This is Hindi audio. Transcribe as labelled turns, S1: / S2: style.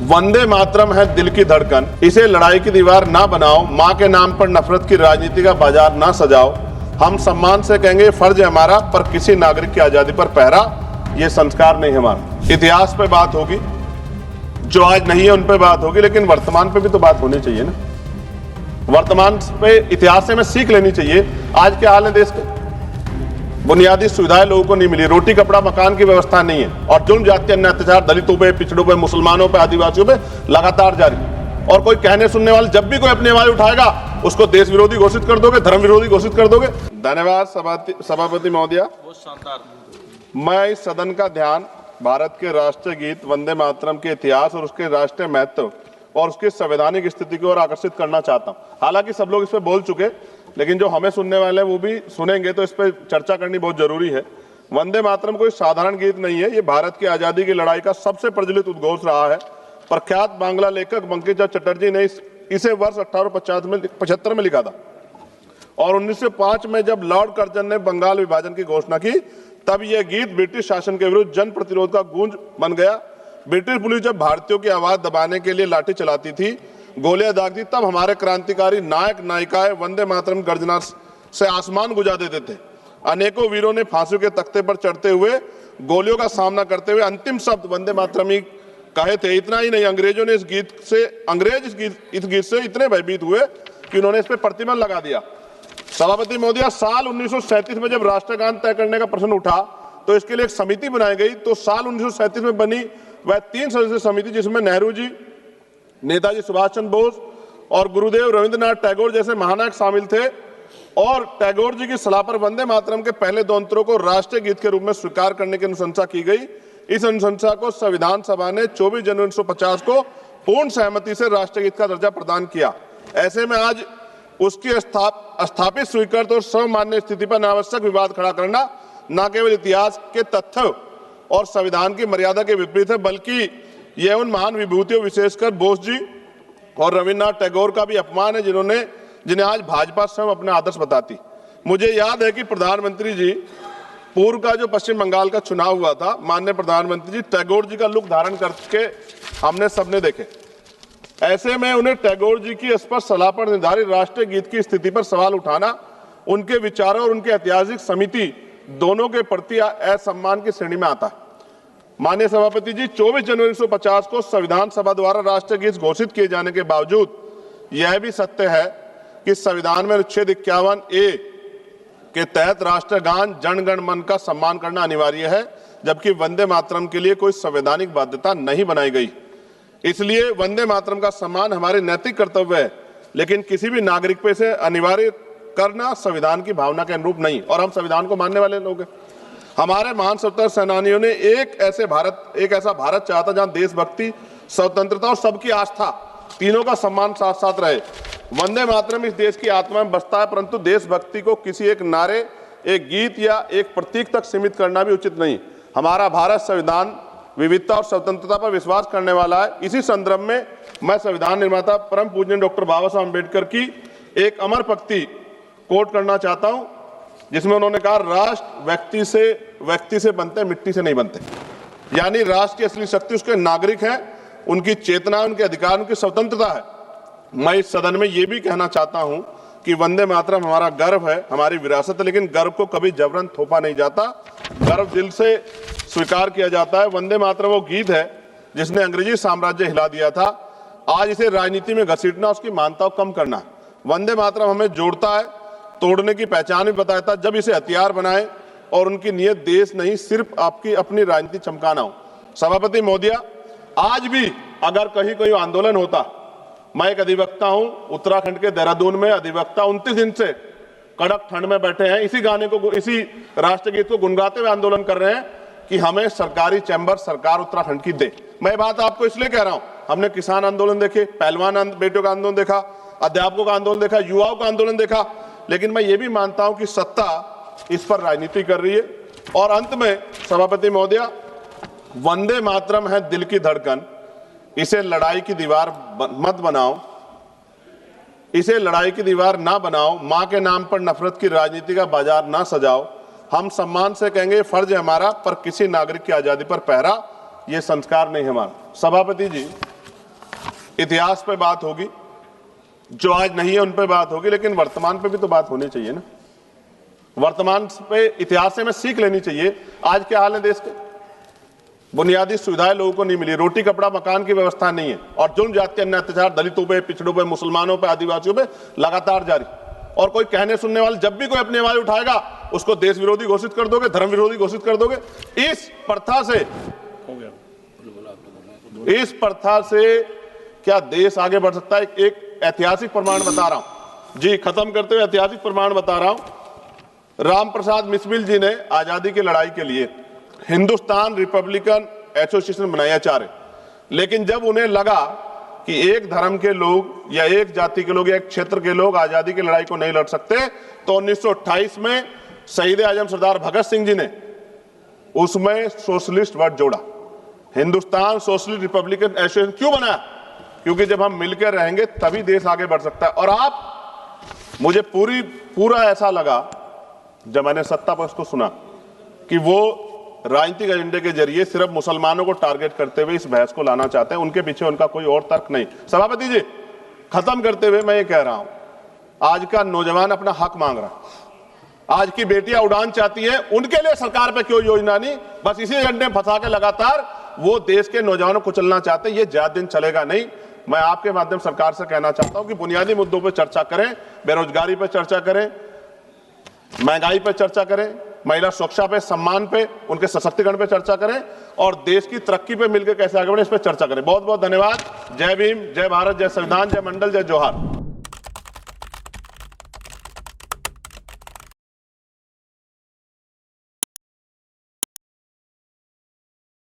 S1: वंदे मातरम है दिल की धड़कन, इसे लड़ाई की दीवार ना बनाओ, माँ के नाम पर नफरत की राजनीति का बाजार ना सजाओ। हम सम्मान से कहेंगे फर्ज है हमारा, पर किसी नागरिक की आजादी पर पहरा ये संस्कार नहीं हमारा। इतिहास पे बात होगी, जो आज नहीं है उन पे बात होगी, लेकिन वर्तमान पे भी तो बात होनी चाहिए ना। वर्तमान पे इतिहास से हमें सीख लेनी चाहिए। आज के हाल है देश के, बुनियादी सुविधाएं लोगों को नहीं मिली, रोटी कपड़ा मकान की व्यवस्था नहीं है, और जुल्म जाति अन्य अत्याचार दलितों पे, पिछड़ों पे, मुसलमानों पे, आदिवासियों पे लगातार जारी। और कोई कहने सुनने वाले जब भी कोई अपनी आवाज उठाएगा उसको देश विरोधी घोषित कर दोगे, धर्म विरोधी घोषित कर दोगे। धन्यवाद सभापति महोदया। मैं इस सदन का ध्यान भारत के राष्ट्रीय गीत वंदे मातरम के इतिहास और उसके राष्ट्रीय महत्व और उसकी संवैधानिक स्थिति की ओर आकर्षित करना चाहता हूं। हालांकि सब लोग इस पे बोल चुके, लेकिन जो हमें सुनने वाले हैं वो भी सुनेंगे, तो इस पे चर्चा करनी बहुत जरूरी है। वंदे मातरम कोई साधारण गीत नहीं है, ये भारत की आजादी की लड़ाई का सबसे प्रचलित उद्घोष रहा है। प्रख्यात बांग्ला लेखक बंकिम चंद्र चटर्जी ने इसे वर्ष 1875 में लिखा था, और 1905 में जब लॉर्ड कर्जन ने बंगाल विभाजन की घोषणा की, तब यह गीत ब्रिटिश शासन के विरुद्ध जन प्रतिरोध का गूंज बन गया। ब्रिटिश पुलिस जब भारतीयों की आवाज दबाने के लिए लाठी चलाती थी, गोलियां दागती, तब हमारे क्रांतिकारी नायक नायिकाएं वंदे मातरम गर्जना से आसमान गुजा देते थे। अनेकों वीरों ने फांसियों के तख्ते पर चढ़ते हुए गोलियों का सामना करते हुए अंतिम शब्द वंदे मातरम ही कहे थे। इतना ही नहीं, अंग्रेजों ने इस गीत से इतने भयभीत हुए कि उन्होंने इस पर प्रतिबंध लगा दिया। सभापति महोदया, साल 1937 में जब राष्ट्रगान तय करने का प्रश्न उठा तो इसके लिए एक समिति बनाई गई। तो साल 1937 में बनी वह 3 सदस्यीय समिति, जिसमें नेहरू जी, नेताजी सुभाष चंद्र बोस और गुरुदेव रविंद्रनाथ टैगोर जैसे महानायक शामिल थे, और टैगोर जी की सलाह पर वंदे मातरम के पहले 2 अंतरों को राष्ट्रीय गीत के रूप में स्वीकार करने की अनुशंसा की गई। इस अनुशंसा को संविधान सभा ने 24 जनवरी 1950 को पूर्ण सहमति से राष्ट्रीय गीत का दर्जा प्रदान किया। ऐसे में आज उसकी स्थापित, स्वीकृत और सर्वमान्य स्थिति पर अनावश्यक विवाद खड़ा करना न केवल इतिहास के तथ्य और संविधान की मर्यादा के विपरीत है, बल्कि यह उन महान विभूतियों, विशेषकर बोस जी और रविन्द्रनाथ टैगोर का भी अपमान है, जिन्हें आज भाजपा स्वयं अपने आदर्श बताती। मुझे याद है कि प्रधानमंत्री जी, पूर्व का जो पश्चिम बंगाल का चुनाव हुआ था, माननीय प्रधानमंत्री जी टैगोर जी का लुक धारण करके हमने सबने देखे। ऐसे में उन्हें टैगोर जी की स्पष्ट सलाह पर निर्धारित राष्ट्रीय गीत की स्थिति पर सवाल उठाना उनके विचारों और उनके ऐतिहासिक समिति दोनों के प्रति असम्मान की श्रेणी में आता है। माननीय सभापति जी, 24 जनवरी 1950 को संविधान सभा द्वारा राष्ट्रीय गीत घोषित किए जाने के बावजूद यह भी सत्य है कि संविधान में अनुच्छेद 51A के तहत राष्ट्रगान जन गण मन का सम्मान करना अनिवार्य है, जबकि वंदे मातरम के लिए कोई संवैधानिक बाध्यता नहीं बनाई गई। इसलिए वंदे मातरम का सम्मान हमारे नैतिक कर्तव्य है, लेकिन किसी भी नागरिक पे इसे अनिवार्य करना संविधान की भावना के अनुरूप नहीं, और हम संविधान को मानने वाले लोग हैं। हमारे महान स्वतंत्रता सेनानियों ने एक ऐसा भारत चाहा था जहां देशभक्ति, स्वतंत्रता और सबकी आस्था तीनों का सम्मान साथ साथ रहे। वंदे मातरम इस देश की आत्मा में बसता है, परंतु देशभक्ति को किसी एक नारे, एक गीत या एक प्रतीक तक सीमित करना भी उचित नहीं। हमारा भारत संविधान विविधता और स्वतंत्रता पर विश्वास करने वाला है। इसी संदर्भ में मैं संविधान निर्माता परम पूज्य डॉक्टर बाबा साहब अम्बेडकर की एक अमर पंक्ति कोट करना चाहता हूं, जिसमें उन्होंने कहा, राष्ट्र व्यक्ति से बनते, मिट्टी से नहीं बनते। यानी राष्ट्र की असली शक्ति उसके नागरिक हैं, उनकी चेतना, उनके अधिकार, उनकी स्वतंत्रता है। मैं इस सदन में ये भी कहना चाहता हूं कि वंदे मातरम हमारा गर्व है, हमारी विरासत है, लेकिन गर्व को कभी जबरन थोपा नहीं जाता, गर्व दिल से स्वीकार किया जाता है। वंदे मातरम वो गीत है जिसने अंग्रेजी साम्राज्य हिला दिया था। आज इसे राजनीति में घसीटना, उसकी मान्यता को कम करना। वंदे मातरम हमें जोड़ता है, तोड़ने की पहचान भी बताता है। जब इसे हथियार बनाए और उनकी नीयत देश नहीं, सिर्फ आपकी अपनी राजनीति चमकाना हो। सभापति महोदया, आज भी अगर कहीं कोई आंदोलन होता, मैं एक अधिवक्ता हूं, उत्तराखंड के देहरादून में अधिवक्ता 29 दिन से कड़क ठंड में बैठे हैं, इसी राष्ट्रगीत को गुनगुनाते हुए आंदोलन कर रहे हैं कि हमें सरकारी चैम्बर सरकार उत्तराखंड की दे। मैं बात आपको इसलिए कह रहा हूं, हमने किसान आंदोलन देखे, पहलवान बेटियों का आंदोलन देखा, अध्यापकों का आंदोलन देखा, युवाओं का आंदोलन देखा, लेकिन मैं ये भी मानता हूं कि सत्ता इस पर राजनीति कर रही है। और अंत में सभापति महोदया, वंदे मातरम है दिल की धड़कन, इसे लड़ाई की दीवार मत बनाओ, इसे लड़ाई की दीवार ना बनाओ, माँ के नाम पर नफरत की राजनीति का बाजार ना सजाओ। हम सम्मान से कहेंगे फर्ज है हमारा, पर किसी नागरिक की आजादी पर पहरा ये संस्कार नहीं हमारा। सभापति जी, इतिहास पे बात होगी, जो आज नहीं है उन पे बात होगी, लेकिन वर्तमान पे भी तो बात होनी चाहिए ना। वर्तमान पे इतिहास से हमें सीख लेनी चाहिए। आज क्या हाल है देश के, बुनियादी सुविधाएं लोगों को नहीं मिली, रोटी कपड़ा मकान की व्यवस्था नहीं है, और जुल्म जाति अन्य अत्याचार दलितों पे, पिछड़ों पे, मुसलमानों पे, आदिवासियों पे लगातार जारी। और कोई कहने सुनने वाले जब भी कोई अपनी आवाज उठाएगा उसको देश विरोधी घोषित कर दोगे, धर्म विरोधी घोषित कर दोगे। इस प्रथा से क्या देश आगे बढ़ सकता है? एक ऐतिहासिक प्रमाण बता रहा हूं जी, खत्म करते हुए ऐतिहासिक प्रमाण बता रहा हूं। राम प्रसाद मिसमिल जी ने आजादी की लड़ाई के लिए हिंदुस्तान रिपब्लिकन एसोसिएशन बनाया चारे, लेकिन जब उन्हें लगा कि एक धर्म के लोग या एक जाति के लोग या एक क्षेत्र के लोग आजादी की लड़ाई को नहीं लड़ सकते, तो 1928 में शहीद आजम सरदार भगत सिंह जी ने उसमें सोशलिस्ट वर्ड जोड़ा। हिंदुस्तान सोशलिस्ट रिपब्लिकन एसोसिएशन क्यों बनाया? क्योंकि जब हम मिलकर रहेंगे तभी देश आगे बढ़ सकता है। और मुझे पूरा ऐसा लगा जब मैंने सत्ता पक्ष को सुना कि वो राजनीतिक एजेंडे के जरिए सिर्फ मुसलमानों को टारगेट करते हुए इस बहस को लाना चाहते हैं, उनके पीछे उनका कोई और तर्क नहीं। सभापति जी, खत्म करते हुए मैं ये कह रहा हूं, आज का नौजवान अपना हक मांग रहा है, आज की बेटियां उड़ान चाहती है, उनके लिए सरकार पे क्यों योजना नहीं? बस इसी एजेंडे में फंसा के लगातार वो देश के नौजवानों को चलना चाहते हैं। ये ज्यादा दिन चलेगा नहीं। मैं आपके माध्यम सरकार से कहना चाहता हूं कि बुनियादी मुद्दों पर चर्चा करें, बेरोजगारी पर चर्चा करें, महंगाई पर चर्चा करें, महिला सुरक्षा पे, सम्मान पे, उनके सशक्तिकरण पे चर्चा करें, और देश की तरक्की पे मिलकर कैसे आगे बढ़े इस पे चर्चा करें। बहुत बहुत धन्यवाद। जय भीम, जय भारत, जय संविधान, जय मंडल, जय जोहार।